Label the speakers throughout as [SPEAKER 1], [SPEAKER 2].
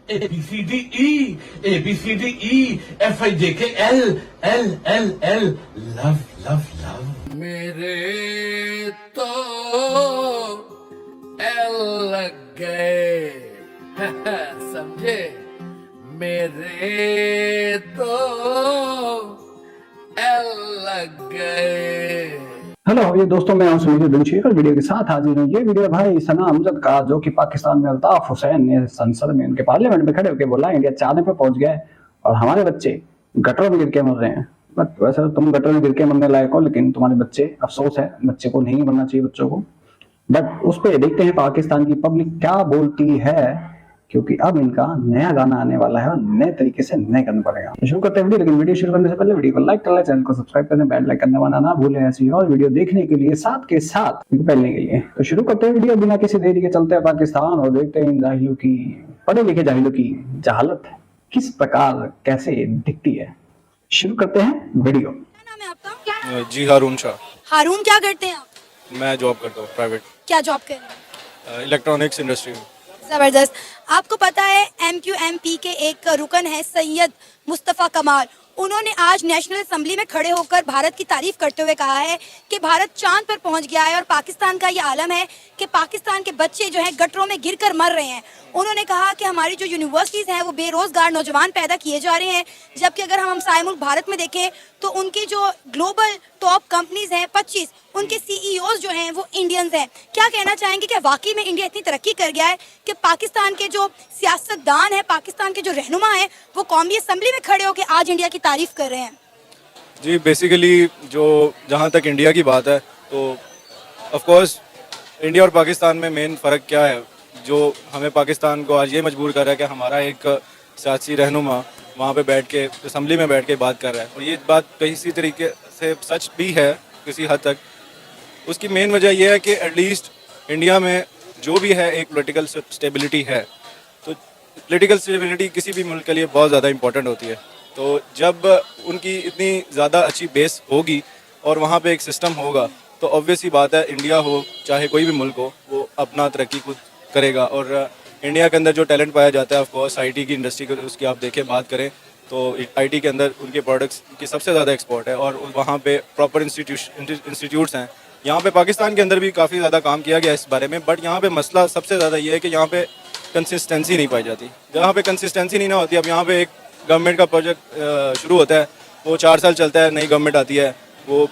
[SPEAKER 1] A B C D E, A B C D E, F I J K L, L L L, love love love.
[SPEAKER 2] मेरे तो L लग गए समझे मेरे तो L लग गए।
[SPEAKER 3] हेलो ये दोस्तों, मैं हूं सुनील दिनशेखर वीडियो के साथ हाजिर हूं। ये वीडियो भाई सना अमजद का, जो कि पाकिस्तान में अल्ताफ हुसैन ने संसद में उनके पार्लियामेंट में खड़े होकर बोला इंडिया चांद पे पहुंच गया है और हमारे बच्चे गटर में गिर के मर रहे हैं। बट वैसे तुम गटर में गिर के मरने लायक हो, लेकिन तुम्हारे बच्चे, अफसोस है, बच्चे को नहीं मरना चाहिए बच्चों को। बट उस पर देखते हैं पाकिस्तान की पब्लिक क्या बोलती है, क्योंकि अब इनका नया गाना आने वाला है और नए तरीके से नए करना पड़ेगा। तो शुरू करते हैं वीडियो, लेकिन वीडियो शुरू करने से पहले वीडियो को लाइक कर लें, चैनल को सब्सक्राइब करने, बेल आइकन दबाना ना भूलें ऐसी और वीडियो देखने के लिए, साथ के साथ पहनने के लिए। तो शुरू करते हैं वीडियो बिना किसी देरी के, चलते हैं पाकिस्तान और देखते हैं इन जाहिलों की, पढ़े लिखे जाहिलों की जहालत किस प्रकार कैसे दिखती है। शुरू करते हैं वीडियो।
[SPEAKER 4] क्या नाम है आपका?
[SPEAKER 5] जी हारून शाह।
[SPEAKER 4] हारून, क्या करते हैं आप?
[SPEAKER 5] मैं जॉब करता हूँ प्राइवेट,
[SPEAKER 4] क्या जॉब कर रहे हैं?
[SPEAKER 5] इलेक्ट्रॉनिक्स इंडस्ट्री में।
[SPEAKER 4] जबरदस्त। आपको पता है MQMP के एक रुकन है सैयद मुस्तफ़ा कमाल, उन्होंने आज नेशनल असेंबली में खड़े होकर भारत की तारीफ करते हुए कहा है कि भारत चांद पर पहुंच गया है और पाकिस्तान का ये आलम है कि पाकिस्तान के बच्चे जो हैं गटरों में गिरकर मर रहे हैं। उन्होंने कहा कि हमारी जो यूनिवर्सिटीज़ हैं वो बेरोजगार नौजवान पैदा किए जा रहे हैं, जबकि अगर हम हमसाए मुल्क भारत में देखें तो उनकी जो ग्लोबल टॉप कंपनीज हैं 25, उनके CEOs जो हैं वो इंडियंस हैं। क्या कहना चाहेंगे कि वाकई में इंडिया इतनी तरक्की कर गया है कि पाकिस्तान के जो सियासतदान है, पाकिस्तान के जो रहनुमा है, वो कौमी असम्बली में खड़े होकर आज इंडिया की तारीफ कर रहे हैं?
[SPEAKER 5] जी बेसिकली जो जहाँ तक इंडिया की बात है तो ऑफ कोर्स इंडिया और पाकिस्तान में मेन फ़र्क क्या है जो हमें पाकिस्तान को आज ये मजबूर कर रहा है कि हमारा एक सियासी रहनुमा वहाँ पे बैठ के असम्बली में बैठ के बात कर रहा है। और ये बात किसी तरीके से सच भी है किसी हद तक। उसकी मेन वजह यह है कि एटलीस्ट इंडिया में जो भी है एक पॉलिटिकल स्टेबिलिटी है, तो पॉलिटिकल स्टेबिलिटी किसी भी मुल्क के लिए बहुत ज़्यादा इंपॉर्टेंट होती है। तो जब उनकी इतनी ज़्यादा अच्छी बेस होगी और वहाँ पे एक सिस्टम होगा तो ऑब्वियस ही बात है इंडिया हो चाहे कोई भी मुल्क हो वो अपना तरक्की खुद करेगा। और इंडिया के अंदर जो टैलेंट पाया जाता है ऑफ कोर्स IT की इंडस्ट्री को उसकी आप देखें बात करें तो IT के अंदर उनके प्रोडक्ट्स की सबसे ज़्यादा एक्सपोर्ट है और वहाँ पे प्रॉपर इंस्टीट्यूट्स हैं। यहाँ पे पाकिस्तान के अंदर भी काफ़ी ज़्यादा काम किया गया इस बारे में, बट यहाँ पे मसला सबसे ज़्यादा ये है कि यहाँ पे कंसिस्टेंसी नहीं पाई जाती। जहाँ पे कंसिस्टेंसी नहीं ना होती, अब यहाँ पे एक गवर्नमेंट का प्रोजेक्ट शुरू होता है, वो 4 साल चलता है, नई गवर्नमेंट आती है, वो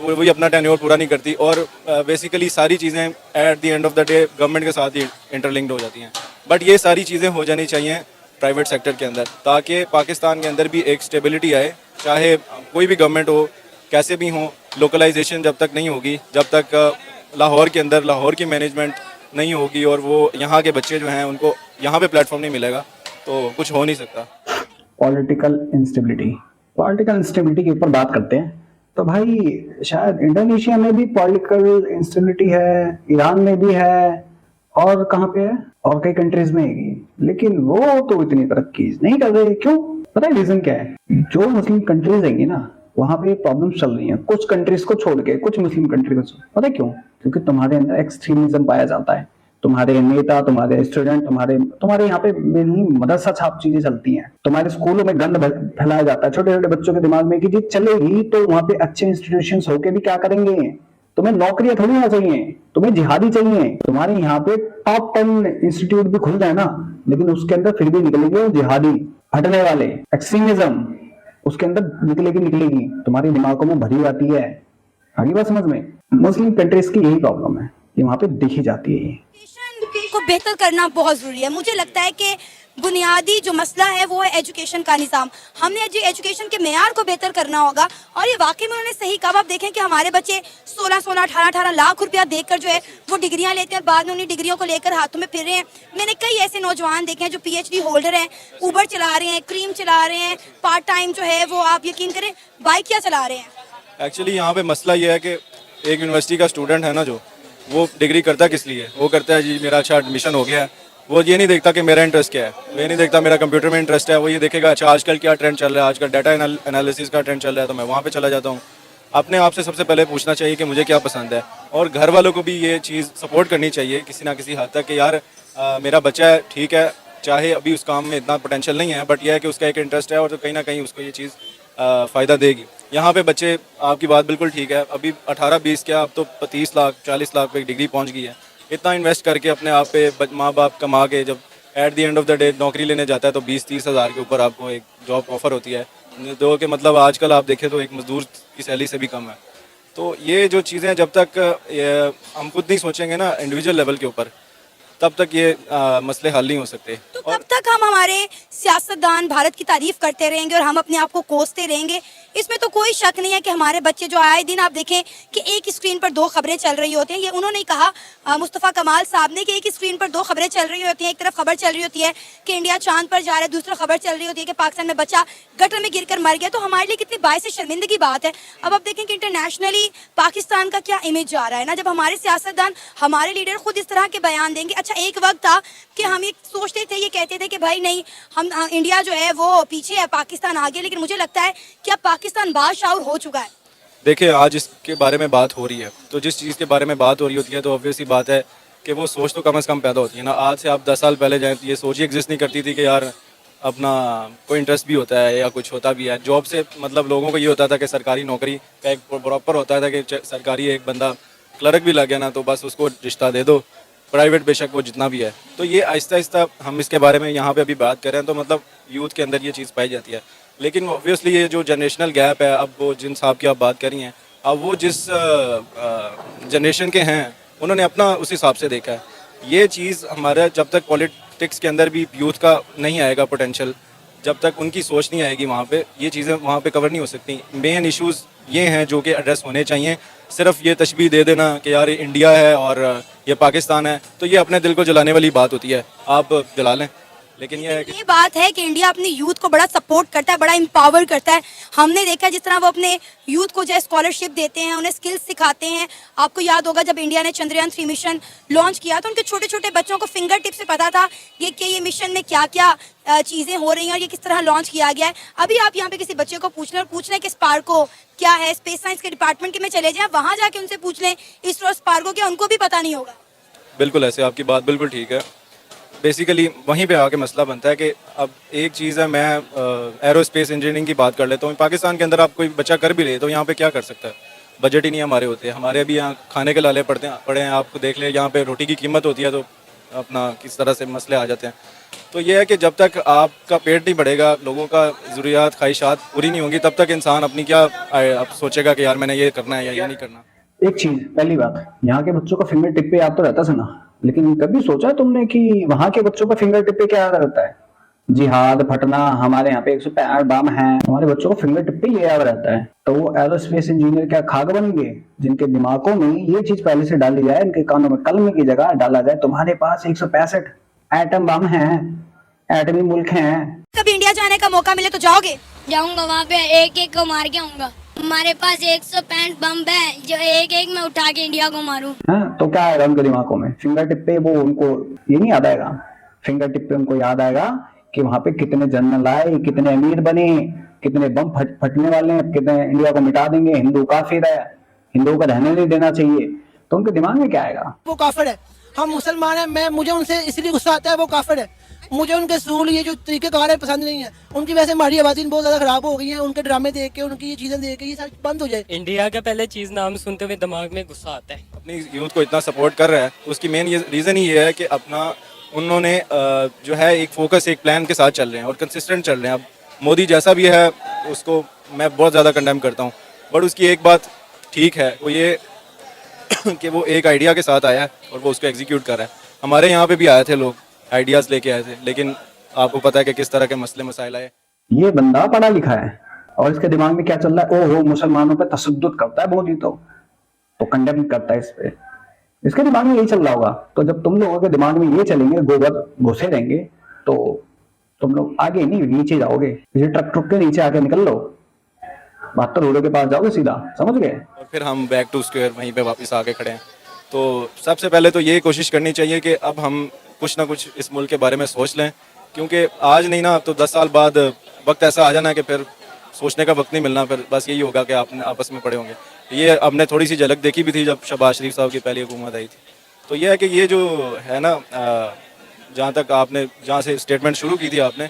[SPEAKER 5] वही अपना टेन्योर पूरा नहीं करती और बेसिकली सारी चीज़ें at the end of the day government के साथ ही इंटरलिंक्ड हो जाती हैं। बट ये सारी चीज़ें हो जानी चाहिए प्राइवेट सेक्टर के अंदर ताकि पाकिस्तान के अंदर भी एक स्टेबिलिटी आए, चाहे कोई भी गवर्नमेंट हो, कैसे भी हो। लोकलाइजेशन जब तक नहीं होगी, जब तक लाहौर के अंदर लाहौर की मैनेजमेंट नहीं होगी और वो यहाँ के बच्चे जो हैं उनको यहाँ पे प्लेटफॉर्म नहीं मिलेगा तो कुछ हो नहीं सकता।
[SPEAKER 3] पॉलिटिकल इंस्टेबिलिटी के ऊपर बात करते हैं तो भाई शायद इंडोनेशिया में भी पॉलिटिकल इंस्टेबिलिटी है, ईरान में भी है, और कहाँ पे है, और कई कंट्रीज में है, लेकिन वो तो इतनी तरक्की नहीं कर रहे। क्यों? पता है रीजन क्या है? जो मुस्लिम कंट्रीज हैंगी ना वहां पे प्रॉब्लम चल रही है, कुछ कंट्रीज को छोड़ के, कुछ मुस्लिम कंट्री को। पता है क्यों? क्योंकि तुम्हारे अंदर एक्सट्रीमिज्म पाया जाता है, तुम्हारे नेता, तुम्हारे स्टूडेंट, तुम्हारे यहाँ पे मदरसा छाप चीजें चलती हैं, तुम्हारे स्कूलों में गंद फैलाया जाता है छोटे छोटे बच्चों के दिमाग में कि जी चलेगी तो वहाँ पे अच्छे इंस्टीट्यूशंस होके भी क्या करेंगे, तुम्हें नौकरियां थोड़ी ना चाहिए, तुम्हें जिहादी चाहिए। तुम्हारे यहाँ पे टॉप 10 इंस्टीट्यूट भी खुल जाए ना, लेकिन उसके अंदर फिर भी निकलेंगे जिहादी, हटने वाले, एक्सट्रीमिज्म उसके अंदर निकलेगी। तुम्हारे दिमागों में भरी आती है। आगे बात समझ में? मुस्लिम कंट्रीज की यही प्रॉब्लम है कि वहां पे देखी जाती है।
[SPEAKER 4] को बेहतर करना बहुत जरूरी है। मुझे लगता है कि बुनियादी जो मसला है वो है एजुकेशन का निज़ाम। हमने एजुकेशन के मेयार को बेहतर करना होगा और ये वाकई में उन्होंने सही कहा। आप देखें कि हमारे बच्चे 16-16, 18-18 लाख रुपया देकर जो है वो डिग्रियां लेते हैं और बाद में उन्हीं डिग्रियों को लेकर हाथों में फिर रहे हैं। मैंने कई ऐसे नौजवान देखे हैं जो PhD होल्डर हैं, ऊबर चला रहे हैं, क्रीम चला रहे हैं, पार्ट टाइम जो है वो आप यकीन करें बाइकियाँ चला रहे हैं।
[SPEAKER 5] एक्चुअली यहाँ पे मसला ये है कि एक यूनिवर्सिटी का स्टूडेंट है ना, जो वो डिग्री करता किस लिए? वो करता है जी मेरा अच्छा एडमिशन हो गया है, वो ये नहीं देखता कि मेरा इंटरेस्ट क्या है, मैं नहीं देखता मेरा कंप्यूटर में इंटरेस्ट है, वो ये देखेगा अच्छा आजकल क्या ट्रेंड चल रहा है, आजकल डाटा एनालिसिस का ट्रेंड चल रहा है तो मैं वहाँ पे चला जाता हूँ। अपने आप से सबसे पहले पूछना चाहिए कि मुझे क्या पसंद है, और घर वालों को भी ये चीज़ सपोर्ट करनी चाहिए किसी ना किसी हद तक कि यार मेरा बच्चा है ठीक है, चाहे अभी उस काम में इतना पोटेंशियल नहीं है, बट यह है कि उसका एक इंटरेस्ट है और तो कहीं ना कहीं उसको ये चीज़ फ़ायदा देगी। यहाँ पे बच्चे, आपकी बात बिल्कुल ठीक है, अभी 18-20 क्या, अब तो 30 लाख 40 लाख पे डिग्री पहुँच गई है। इतना इन्वेस्ट करके अपने आप पे माँ बाप कमा के जब at the end of the day नौकरी लेने जाता है तो 20-30 हज़ार के ऊपर आपको एक जॉब ऑफर होती है, जो कि मतलब आजकल आप देखें तो एक मजदूर की सैलरी से भी कम है। तो ये जो चीज़ें जब तक हम खुद नहीं सोचेंगे ना इंडिविजुअल लेवल के ऊपर, तब तक ये मसले हल नहीं हो सकते।
[SPEAKER 4] तो कब तक हम हमारे सियासतदान भारत की तारीफ करते रहेंगे और हम अपने आप को कोसते रहेंगे? इसमें तो कोई शक नहीं है कि हमारे बच्चे जो आए दिन आप देखें कि एक स्क्रीन पर दो खबरें चल रही होती हैं। ये उन्होंने कहा मुस्तफ़ा कमाल साहब ने कि एक स्क्रीन पर दो खबरें चल रही होती हैं। एक तरफ खबर चल रही होती है कि इंडिया चांद पर जा रहा है, दूसरी खबर चल रही होती है कि पाकिस्तान में बच्चा गटर में गिरकर मर गया। तो हमारे लिए कितनी बाइस शर्मिंदगी की बात है। अब आप देखें कि इंटरनेशनली पाकिस्तान का क्या इमेज जा रहा है ना, जब हमारे सियासतदान, हमारे लीडर खुद इस तरह के बयान देंगे। अच्छा, एक वक्त था कि हम ये सोचते थे, ये कहते थे कि भाई नहीं, हम इंडिया जो है वो पीछे है, पाकिस्तान आगे, लेकिन मुझे लगता है कि अब पाकिस्तान बाशाऊर हो चुका है।
[SPEAKER 5] देखिए, आज इसके बारे में बात हो रही है, तो जिस चीज़ के बारे में बात हो रही होती है तो ऑब्वियसली बात है कि वो सोच तो कम से कम पैदा होती है ना। आज से आप 10 साल पहले जाएँ तो ये सोच ही एग्जिस्ट नहीं करती थी कि यार अपना कोई इंटरेस्ट भी होता है या कुछ होता भी है। जॉब से मतलब लोगों को ये होता था कि सरकारी नौकरी का एक प्रॉपर होता था कि सरकारी एक बंदा क्लर्क भी लग गया ना तो बस उसको रिश्ता दे दो, प्राइवेट बेशक वो जितना भी है। तो ये आहिस्ता आहिस्ता हम इसके बारे में यहाँ पे अभी बात कर रहे हैं, तो मतलब यूथ के अंदर ये चीज़ पाई जाती है। लेकिन ऑब्वियसली ये जो जनरेशनल गैप है, अब वो जिन साहब की आप बात कर रही हैं, अब वो जिस जनरेशन के हैं उन्होंने अपना उस हिसाब से देखा है। ये चीज़ हमारा जब तक पॉलिटिक्स के अंदर भी यूथ का नहीं आएगा पोटेंशियल, जब तक उनकी सोच नहीं आएगी वहाँ पे, ये चीज़ें वहाँ पे कवर नहीं हो सकती। मेन इश्यूज़ ये हैं जो कि एड्रेस होने चाहिए। सिर्फ ये तशबीह दे देना कि यार इंडिया है और ये पाकिस्तान है, तो ये अपने दिल को जलाने वाली बात होती है। आप जला लें, लेकिन ये है कि
[SPEAKER 4] ये बात है कि इंडिया अपनी यूथ को बड़ा सपोर्ट करता है, बड़ा एम्पावर करता है। हमने देखा जिस तरह वो अपने यूथ को जो स्कॉलरशिप देते हैं, उन्हें स्किल्स सिखाते हैं। आपको याद होगा जब इंडिया ने चंद्रयान 3 मिशन लॉन्च किया तो उनके छोटे छोटे बच्चों को फिंगर टिप से पता था ये मिशन में क्या क्या चीज़ें हो रही हैं और ये किस तरह लॉन्च किया गया है। अभी आप यहाँ पे किसी बच्चे को पूछ लें कि स्पार्को क्या है, स्पेस साइंस के डिपार्टमेंट के में चले जाएं, वहाँ जाके उनसे पूछ लें इसरो स्पार्को क्या, उनको भी पता नहीं होगा।
[SPEAKER 5] बिल्कुल ऐसे, आपकी बात बिल्कुल ठीक है। बेसिकली वहीं पे आके मसला बनता है कि अब एक चीज़ है, मैं एरोस्पेस इंजीनियरिंग की बात कर लेता हूँ। पाकिस्तान के अंदर आप कोई बच्चा कर भी ले तो यहाँ पे क्या कर सकता है, बजट ही नहीं हमारे होते। हमारे अभी यहाँ खाने के लाले पड़े हैं, आपको देख ले, यहाँ पे रोटी की कीमत होती है तो अपना किस तरह से मसले आ जाते हैं। तो ये है कि जब तक आपका पेट नहीं बढ़ेगा, लोगों का ज़रूरियात ख्वाहिशात पूरी नहीं होंगी, तब तक इंसान अपनी क्या अब सोचेगा कि यार मैंने ये करना है या ये नहीं करना।
[SPEAKER 3] एक चीज, पहली बात, यहाँ के बच्चों का फिंगर टिप पे याद तो रहता सुना, लेकिन कभी सोचा तुमने कि वहां के बच्चों का फिंगर टिप पे क्या याद रहता है? जिहाद, फटना। हमारे यहाँ पे 165 बम है, हमारे बच्चों को फिंगर टिप पे ये याद रहता है। तो वो एरोस्पेस इंजीनियर क्या खाक बनेंगे जिनके दिमागों में ये चीज पहले से डाली जाए, इनके कानों में कलमे की जगह डाला जाए तुम्हारे पास 165 एटम बम है, एटमी मुल्क हैं।
[SPEAKER 4] कभी इंडिया जाने का मौका मिले तो जाओगे?
[SPEAKER 6] जाऊंगा, वहाँ पे एक एक को मार के आऊंगा। हमारे पास 165 बम है जो एक एक में उठा के इंडिया को मारूं।
[SPEAKER 3] हाँ, तो क्या आएगा उनके दिमागों में? फिंगर टिप पे वो उनको ये नहीं याद आएगा। फिंगर टिप पे उनको याद आएगा कि वहां पे कितने जनरल आए, कितने अमीर बने, कितने बम फटने वाले हैं, कितने इंडिया को मिटा देंगे, हिंदू काफिर है, हिंदुओं का रहने नहीं देना चाहिए। तो उनके दिमाग में क्या आएगा?
[SPEAKER 7] वो काफिर है, हम मुसलमान हैं। मुझे उनसे इसलिए गुस्सा आता है, वो काफिर है। मुझे उनके सूल, ये जो तरीके कार है, पसंद नहीं है। उनकी वजह से हमारी आबादी बहुत ज्यादा खराब हो गई है। उनके ड्रामे देख के, उनकी ये चीजें देख के ये सब बंद हो जाए।
[SPEAKER 8] इंडिया का पहले चीज नाम सुनते हुए दिमाग में गुस्सा आता है।
[SPEAKER 5] अपनी यूथ को इतना सपोर्ट कर रहा है, उसकी मेन ये रीज़न ही ये है कि अपना उन्होंने जो है एक फोकस, एक प्लान के साथ चल रहे हैं और कंसिस्टेंट चल रहे हैं। अब मोदी जैसा भी है उसको मैं बहुत ज़्यादा कंडेम करता हूँ, बट उसकी एक बात ठीक है, वो ये कि वो एक आइडिया के साथ आया है और वो उसको एग्जीक्यूट कर रहा है। हमारे यहाँ पे भी आए थे लोग, आइडियाज़ लेके आए थे, लेकिन आपको पता है कि किस तरह के मसले मसाइल आए।
[SPEAKER 3] ये बंदा पढ़ा लिखा है और इसके दिमाग में क्या चल रहा है? ओहो, मुसलमानों पे तशद्दुद करता है मोदी, तो कंडेम करता है इस पे। इसके दिमाग में यही चल रहा होगा। तो जब तुम लोगों के दिमाग में ये चलेंगे, गोबर घुसे रहेंगे, तो तुम लोग आगे नहीं नीचे जाओगे। इसे ट्रक के नीचे आके निकल लो, 72 रोडों के पास जाओगे सीधा, समझ गए?
[SPEAKER 5] और फिर हम बैक टू स्क्वायर वहीं पे वापस आके खड़े हैं। तो सबसे पहले तो ये कोशिश करनी चाहिए कि अब हम कुछ ना कुछ इस मुल्क के बारे में सोच लें, क्योंकि आज नहीं ना तो 10 साल बाद वक्त ऐसा आ जाना है कि फिर सोचने का वक्त नहीं मिलना। फिर बस यही होगा कि आपने आपस में पड़े होंगे। ये हमने थोड़ी सी झलक देखी भी थी जब शहबाज शरीफ साहब की पहली हुकूमत आई थी। तो ये है कि ये जो है ना जहाँ तक आपने जहाँ से स्टेटमेंट शुरू की थी आपने,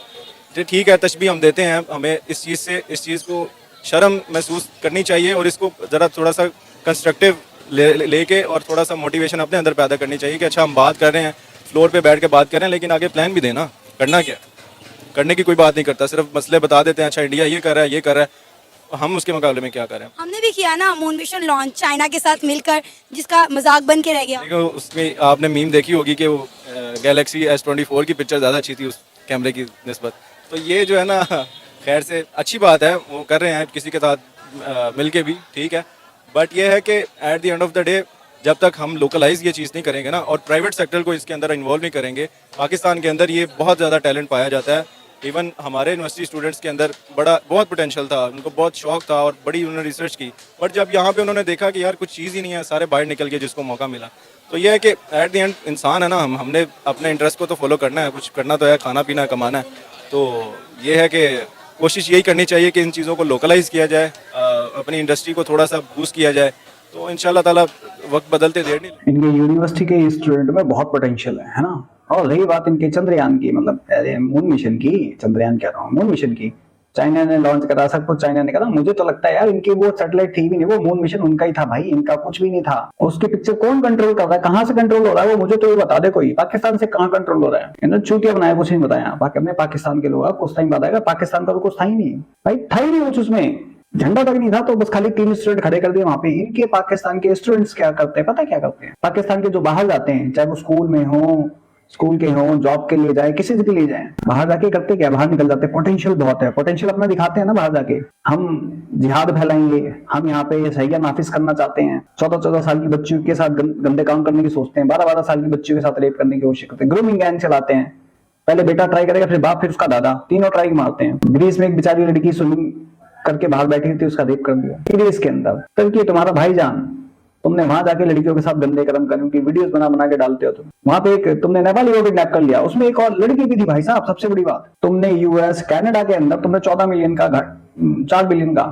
[SPEAKER 5] तो ठीक है, तशबीह हम देते हैं, हमें इस चीज़ को शर्म महसूस करनी चाहिए और इसको ज़रा थोड़ा सा कंस्ट्रक्टिव लेके और थोड़ा सा मोटिवेशन अपने अंदर पैदा करनी चाहिए कि अच्छा हम बात कर रहे हैं, फ्लोर पे बैठ के बात कर रहे हैं, लेकिन आगे प्लान भी देना, करना क्या, करने की कोई बात नहीं करता, सिर्फ मसले बता देते हैं, अच्छा इंडिया ये कर रहा है, ये कर रहा है, हम उसके मुकाबले में क्या करें।
[SPEAKER 4] हमने भी किया ना मून मिशन लॉन्च चाइना के साथ मिलकर, जिसका मजाक बन के रह गया।
[SPEAKER 5] देखो उसमें आपने मीम देखी होगी कि वो गैलेक्सी S24 की पिक्चर ज़्यादा अच्छी थी उस कैमरे की निस्बत। तो ये जो है ना, खैर से अच्छी बात है, वो कर रहे हैं किसी के साथ मिल के भी, ठीक है, बट ये है कि at the end of the day जब तक हम लोकलाइज ये चीज़ नहीं करेंगे ना और प्राइवेट सेक्टर को इसके अंदर इन्वॉल्व नहीं करेंगे, पाकिस्तान के अंदर ये बहुत ज़्यादा टैलेंट पाया जाता है। इवन हमारे यूनिवर्सिटी स्टूडेंट्स के अंदर बहुत पोटेंशियल था, उनको बहुत शौक था और बड़ी उन्होंने रिसर्च की, बट जब यहाँ पे उन्होंने देखा कि यार कुछ चीज़ ही नहीं है, सारे बाहर निकल गए जिसको मौका मिला। तो ये है कि एट द एंड इंसान है ना, हमने अपने इंटरेस्ट को तो फॉलो करना है, कुछ करना तो है, खाना पीना कमाना है। तो ये है कि कोशिश यही करनी चाहिए कि इन चीज़ों को लोकलाइज किया जाए, अपनी इंडस्ट्री को थोड़ा सा बूस्ट किया जाए, तो इंशाल्लाह ताला वक्त बदलते देर नहीं।
[SPEAKER 3] इनके यूनिवर्सिटी के स्टूडेंट में बहुत पोटेंशियल है ना। और रही बात इनके चंद्रयान की, मतलब मून मिशन की, चंद्रयान कह रहा हूँ, मून मिशन की, चाइना ने लॉन्च करा, सब कुछ चाइना ने करा। मुझे तो लगता है यार इनकी वो सैटेलाइट थी भी नहीं, वो मून मिशन उनका ही था भाई, इनका कुछ भी नहीं था। उसकी पिक्चर कौन कंट्रोल कर रहा है, कहाँ से कंट्रोल हो रहा है, वो मुझे तो ये बता दे कोई, पाकिस्तान से कहाँ कंट्रोल हो रहा है। इन्होंने चूतिया बनाया, कुछ नहीं बताया। अपने पाकिस्तान के लोग कुछ टाइम बताएगा, पाकिस्तान का तो कुछ था ही नहीं भाई, था ही नहीं कुछ, उसमें झंडा तक नहीं था, तो बस खाली 3 स्टूडेंट खड़े कर दिए वहां पे। इनके पाकिस्तान के स्टूडेंट्स क्या करते हैं पता है क्या करते हैं, पाकिस्तान के जो बाहर जाते हैं, चाहे वो स्कूल में हो, स्कूल के हो, जॉब के लिए जाए, किसी के लिए जाए, बाहर जाके करते क्या, बाहर निकल जाते हैं। पोटेंशियल बहुत है, पोटेंशियल अपना दिखाते हैं ना बाहर जाके। हम जिहाद फैलाएंगे, हम यहाँ पे सैया नाफिज करना चाहते हैं, 14-14 साल की बच्चियों के साथ गंदे काम करने की सोचते हैं, 12-12 साल की बच्चियों के साथ रेप करने की कोशिश करते हैं, ग्रूमिंग गैंग चलाते हैं। पहले बेटा ट्राई करेगा, फिर बाप, फिर उसका दादा, तीनों ट्राई मारते हैं। ग्रीस में एक बेचारी लड़की स्विमिंग करके बाहर बैठी थी, उसका रेप कर दिया ग्रीस के अंदर। तब तुम्हारा भाईजान, तुमने वहां जाके लड़कियों के साथ गंदे कर्म करने की वीडियोस बना के डालते हो। तुम वहां पे एक तुमने नेपाली को किडनैप कर लिया, उसमें एक और लड़की भी थी भाई साहब। सबसे बड़ी बात, तुमने यूएस कनाडा के अंदर तुमने 14 मिलियन का 4 बिलियन का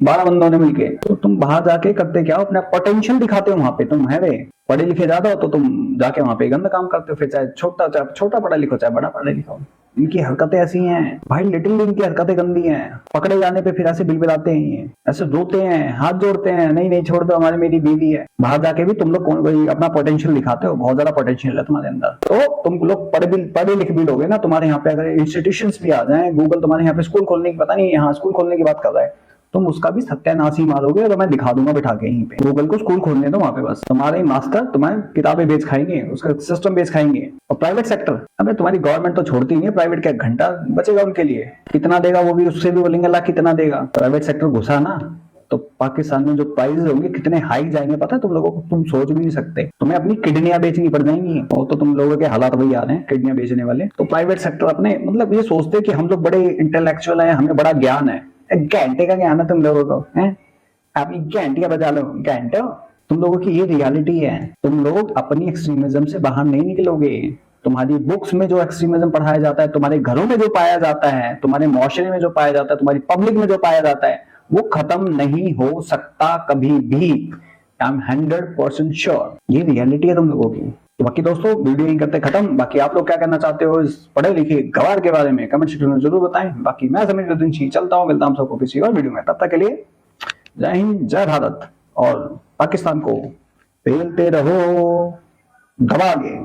[SPEAKER 3] 12 बंदों ने मिलके, तो तुम बाहर जाके करते क्या हो, अपना पोटेंशियल दिखाते हो। वहां पे तुम है वे पढ़े लिखे ज्यादा हो, तो तुम जाके वहां पे गंदा काम करते हो, फिर चाहे छोटा पढ़ा लिखो, चाहे बड़ा पढ़ा लिखो। इनकी हरकतें ऐसी हैं भाई, लिटिल इनकी हरकतें गंदी हैं। पकड़े जाने पे फिर ऐसे बिलबिलाते हैं, ऐसे रोते हैं, हाथ जोड़ते हैं, नहीं छोड़ दो, हमारी मेरी बीवी है। बाहर जाके भी तुम लोग अपना पोटेंशियल दिखाते हो, बहुत ज्यादा पोटेंशियल है तुम्हारे अंदर। तो तुम लोग पढ़े लिखे भी लोगे ना, तुम्हारे यहाँ पे अगर इंस्टीट्यूशंस भी आ जाए, गूगल तुम्हारे यहाँ पे स्कूल खोलने की, पता नहीं यहाँ स्कूल खोलने की बात कर रहा है, तुम उसका भी सत्यानाशी मारोगे, और मैं दिखा दूंगा बिठा के यहीं पे। गूगल को स्कूल खोलने दो वहां पे, बस तुम्हारे मास्टर तुम्हें किताबें बेच खाएंगे, उसका सिस्टम बेच खाएंगे। और प्राइवेट सेक्टर, अबे तुम्हारी गवर्नमेंट तो छोड़ती नहीं है, प्राइवेट क्या घंटा बचेगा उनके लिए, कितना देगा वो भी उससे भी बोलेंगे अल्लाह कितना देगा। प्राइवेट सेक्टर घुसा ना, तो पाकिस्तान में जो प्राइस होंगे कितने हाई जाएंगे पता है तुम लोगों को, तुम सोच भी नहीं सकते। तुम्हें अपनी किडनियां बेचनी पड़ जाएंगी, और तो तुम लोगों के हालात वही आ रहे हैं, किडनियां बेचने वाले। तो प्राइवेट सेक्टर अपने मतलब ये सोचते हैं कि हम लोग बड़े इंटेलेक्चुअल हैं, हमें बड़ा ज्ञान है। घंटे का ज्ञान है तुम लोगों को, हैं आप घंटे का बजा लो, घंटे तुम लोगों की ये रियलिटी है। तुम लोग अपनी एक्सट्रीमिज्म से बाहर नहीं निकलोगे। तुम्हारी बुक्स में जो एक्सट्रीमिज्म पढ़ाया जाता है, तुम्हारे घरों में जो पाया जाता है, तुम्हारे मुआशरे में जो पाया जाता है, तुम्हारी पब्लिक में जो पाया जाता है, वो खत्म नहीं हो सकता कभी भी। आई एम 100% श्योर, ये रियलिटी है तुम लोगों की। तो बाकी दोस्तों वीडियो यहीं करते खत्म। बाकी आप लोग क्या कहना चाहते हो इस पढ़े लिखे गवार के बारे में कमेंट सेक्शन में जरूर बताएं। बाकी मैं समीर चलता हूँ, मिलता हूँ सबको किसी और वीडियो में। तब तक के लिए जय हिंद, जय भारत, और पाकिस्तान को पेलते रहो, दबागे।